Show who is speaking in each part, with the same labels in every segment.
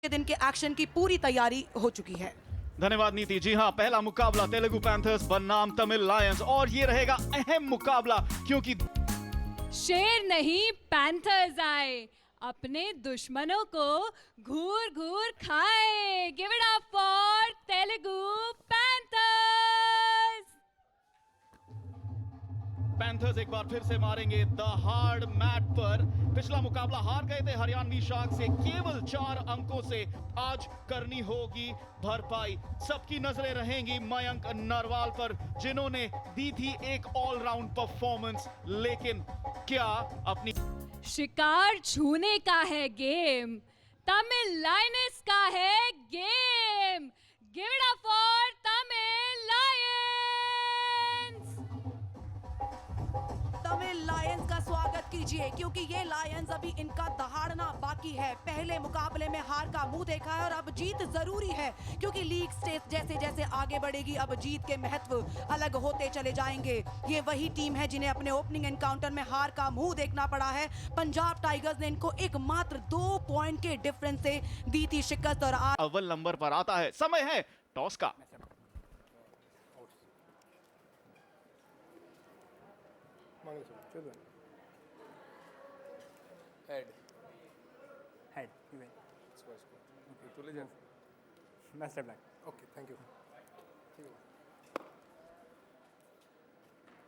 Speaker 1: दिन के एक्शन की पूरी तैयारी हो चुकी है।
Speaker 2: धन्यवाद नीति। जी हाँ, पहला मुकाबला तेलुगु पैंथर्स बनाम तमिल लायंस, और ये रहेगा अहम मुकाबला क्योंकि
Speaker 3: शेर नहीं पैंथर्स आए, अपने दुश्मनों को घूर घूर खाए। Give it up for Telugu panthers.
Speaker 2: Panthers एक बार फिर से मारेंगे द हार्ड मैट पर। पिछला मुकाबला हार गए थे हरियाणवी शार्क से केवल 4 अंकों से। आज करनी होगी भरपाई। सबकी नजरें रहेंगी मयंक नरवाल पर, जिन्होंने दी थी एक ऑलराउंड परफॉर्मेंस। लेकिन क्या अपनी
Speaker 3: शिकार छूने का है गेम, तमिल लायंस का है game. Give it up for Tamil Lions.
Speaker 1: Tamil Lions का स्वागत कीजिए, क्योंकि ये लायंस अभी इनका दहाड़ना बाकी है। पहले मुकाबले में हार का मुंह देखा है और अब जीत जरूरी है, क्योंकि लीग स्टेज जैसे जैसे आगे बढ़ेगी अब जीत के महत्व अलग होते चले जाएंगे। ये वही टीम है जिन्हें अपने ओपनिंग एनकाउंटर में हार का मुंह देखना पड़ा है। पंजाब टाइगर्स ने इनको एक मात्र 2 पॉइंट के डिफरेंस से दी थी शिकस्त, और आज
Speaker 2: अव्वल नंबर पर आता है। समय है टॉस का।
Speaker 4: Head. You win. Okay, तुले जान. Master black. Okay, thank you.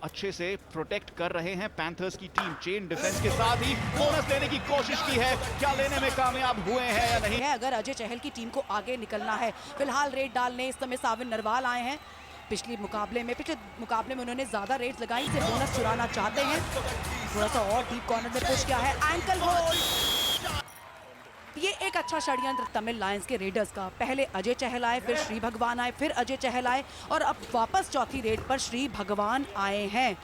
Speaker 2: अच्छे से प्रोटेक्ट कर रहे हैं पैंथर्स की टीम। चेन डिफेंस के साथ ही बोनस लेने की कोशिश की है। क्या लेने में कामयाब हुए हैं या नहीं?
Speaker 1: है अगर अजय चहल की टीम को आगे निकलना है। फिलहाल रेड डालने इस समय साविन नरवाल आए हैं। पिछले मुकाबले में उन्होंने ज्यादा रेड्स लगाई, से बोनस चुराना चाहते हैं। थोड़ा सा और डीप कॉर्नर में पुश किया है, एंकल होल्ड। ये एक अच्छा षड्यंत्र तमिल लायंस के रेडर्स का। पहले अजय चहल आए, फिर श्री भगवान आए, फिर अजय चहल आए, और अब वापस चौथी रेड पर श्री भगवान आए हैं।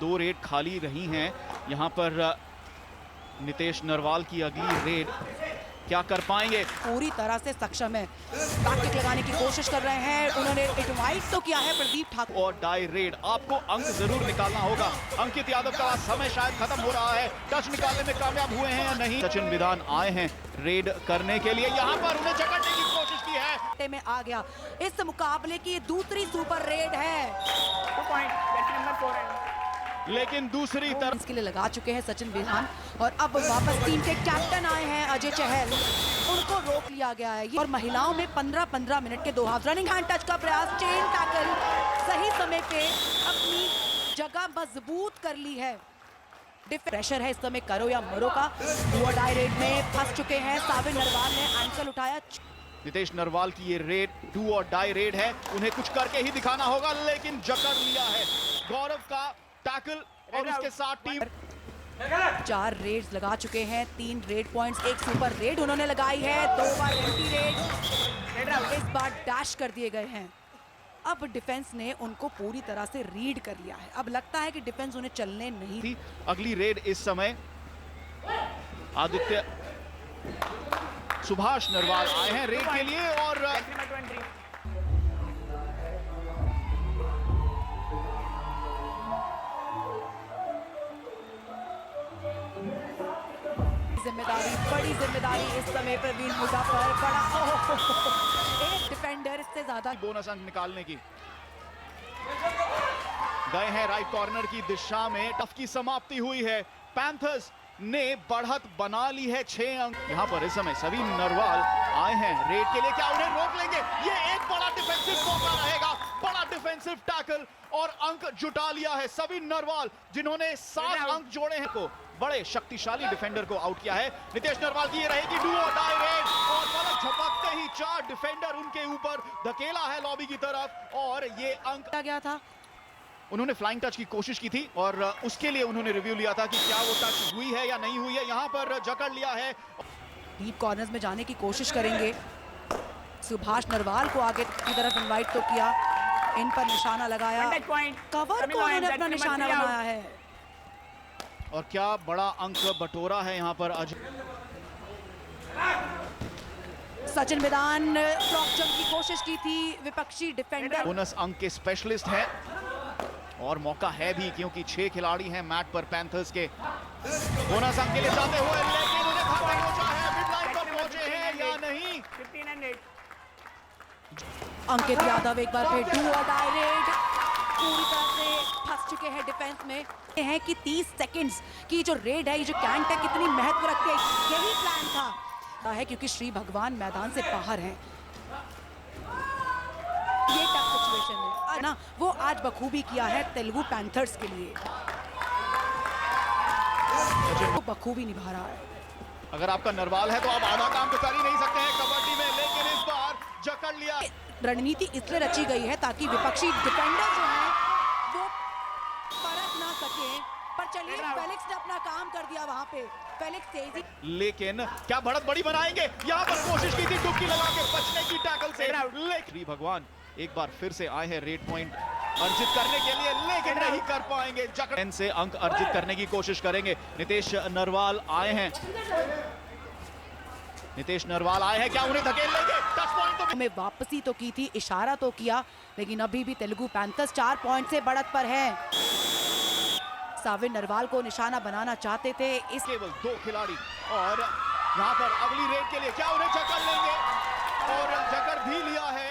Speaker 2: 2 रेड खाली रही हैं। यहाँ पर नितेश नरवाल की अगली रेड क्या कर पाएंगे?
Speaker 1: पूरी तरह से सक्षम है, बैककिक लगाने की कोशिश कर रहे हैं। उन्होंने इनवाइट तो किया है प्रदीप ठाकुर,
Speaker 2: और डाई रेड। आपको अंक जरूर निकालना होगा। अंकित यादव का समय शायद खत्म हो रहा है। टच निकालने में कामयाब हुए हैं या नहीं? सचिन विधान आए हैं रेड करने के लिए। यहाँ पर उन्हें जकड़ने की कोशिश की है।
Speaker 1: में आ गया। इस मुकाबले की दूसरी सुपर रेड है।
Speaker 4: 2 point. That's number 4 and.
Speaker 2: लेकिन दूसरी तरफ
Speaker 1: इसके लिए लगा चुके हैं सचिन विधान, और अब वापस टीम के कैप्टन आए हैं अजय चहल। उनको रोक लिया गया है। और महिलाओं में 15-15 मिनट के 2 हाफ रनिंग हैंड टच का प्रयास, चेन टैकल सही समय पे अपनी जगह मजबूत कर ली है। प्रेशर है इस समय करो या मरो का। डू डाई रेड में फंस चुके हैं। साविन नरवाल ने एंकल उठाया।
Speaker 2: नितेश नरवाल की ये रेड डू और डाई रेड है। उन्हें कुछ करके ही दिखाना होगा, लेकिन जकड़ लिया है। गौरव का टैकल और उसके साथ टीम
Speaker 1: 4 रेड्स लगा चुके हैं, 3 रेड पॉइंट्स, 1 सुपर रेड उन्होंने लगाई है। 2 बार एंटी रेड, इस बार डैश कर दिए गए हैं। अब डिफेंस ने उनको पूरी तरह से रीड कर लिया है। अब लगता है कि डिफेंस उन्हें चलने नहीं
Speaker 2: थी। अगली रेड इस समय आदित्य सुभाष नरवाल आए हैं रेड के लिए, और
Speaker 1: बड़ी जिम्मेदारी इस समय प्रवीण हुड्डा पर। बड़ा एक डिफेंडर इससे ज्यादा
Speaker 2: बोनस अंक निकालने की गए हैं राइट कॉर्नर की दिशा में। टफ की समाप्ति हुई है। पैंथर्स ने बढ़त बना ली है 6 अंक। यहाँ पर इस समय सभी नरवाल आए हैं रेड के लिए। क्या उन्हें रोक लेंगे? ये एक बड़ा डिफेंसिव मौका रहेगा, बड़ा डिफेंसिव टैकल, और अंक जुटा लिया है सभी नरवाल, जिन्होंने 7 अंक जोड़े हैं। को बड़े शक्तिशाली डिफेंडर को आउट किया है। नितेश नरवाल की ये रहेगी डू और डाई रेड, और पलक झपकते ही 4 डिफेंडर उनके ऊपर धकेला है लॉबी की तरफ, और ये अंक
Speaker 1: गया था।
Speaker 2: उन्होंने फ्लाइंग टच की कोशिश की थी, और उसके लिए उन्होंने रिव्यू लिया था कि क्या वो टच हुई है या नहीं हुई है। यहाँ पर जकड़ लिया है।
Speaker 1: डीप कॉर्नर्स में जाने की कोशिश करेंगे। सुभाष नरवाल को आगे की तरफ इनवाइट तो किया, इन पर निशाना लगाया। कवर को उन्होंने अपना निशाना बनाया है,
Speaker 2: और क्या बड़ा अंक बटोरा है यहाँ पर आज।
Speaker 1: सचिन विधान फ्रॉक जंप की कोशिश की थी, विपक्षी डिफेंडर।
Speaker 2: बोनस अंक के स्पेशलिस्ट हैं, और मौका है भी, क्योंकि 6 खिलाड़ी हैं मैट पर पैंथर्स के। बोनस अंक के लिए जाते हुए, लेकिन उन्हें खाते पहुंचा है। मिड लाइन पर पहुंचे हैं या नहीं?
Speaker 1: अंकित यादव एक बार फिर डू और डाई रेड पूरी तरह से फंस चुके हैं डिफेंस में। ये है कि 30 सेकंड्स की जो रेड है, ये जो कैंट है, कितनी महत्व रखती है, यही प्लान था है क्योंकि श्री भगवान मैदान से बाहर हैं। ये टफ सिचुएशन है ना, वो आज बखूबी किया है तेलुगु पैंथर्स के लिए, वो बखूबी निभा रहा है।
Speaker 2: अगर आपका नरवाल है तो आप आधा काम तो कर ही नहीं सकते हैं कबड्डी में, लेकिन इस बार जकड़ लिया।
Speaker 1: रणनीति इसलिए रची गई है ताकि विपक्षी डिफेंडर जो है वो परख ना सके, पर चलिए फेलिक्स ने अपना काम कर दिया वहां पे। फेलिक्स तेजी,
Speaker 2: लेकिन क्या बढ़त बड़ी बनाएंगे, यहाँ पर कोशिश की थी डुबकी लगा के बचने की टैकल से, लेकिन श्री भगवान एक बार फिर से आए हैं रेड पॉइंट अर्जित करने के लिए, लेकिन नहीं कर पाएंगे। जकड़ से अंक अर्जित करने की कोशिश करेंगे। नितेश नरवाल आए हैं, नितेश नरवाल आए हैं, क्या उन्हें धकेल लेंगे? टच पॉइंट तो
Speaker 1: में वापसी तो की थी, इशारा तो किया, लेकिन अभी भी तेलुगु पैंथर्स 4 पॉइंट से बढ़त पर है। साविन नरवाल को निशाना बनाना चाहते थे, इस
Speaker 2: केवल 2 खिलाड़ी, और यहाँ पर अगली रेड के लिए क्या उन्हें जकड़ लेंगे, और जकड़ भी लिया है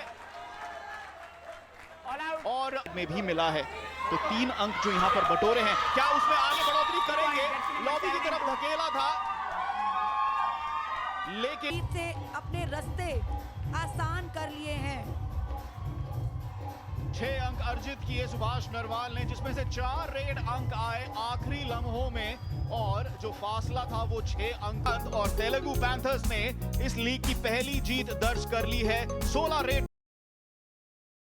Speaker 2: और में भी मिला है। तो 3 अंक जो यहाँ पर बटोरे हैं, क्या उसमें आगे बढ़ोतरी करेंगे? लॉबी की तरफ धकेला था, लेकिन
Speaker 1: से अपने रास्ते आसान कर लिए हैं।
Speaker 2: 6 अंक अर्जित किए सुभाष नरवाल ने, जिसमें से 4 रेड अंक आए आखिरी लम्हों में, और जो फासला था वो 6 अंक। और तेलुगु पैंथर्स ने इस लीग की पहली जीत दर्ज कर ली है। 16 रेड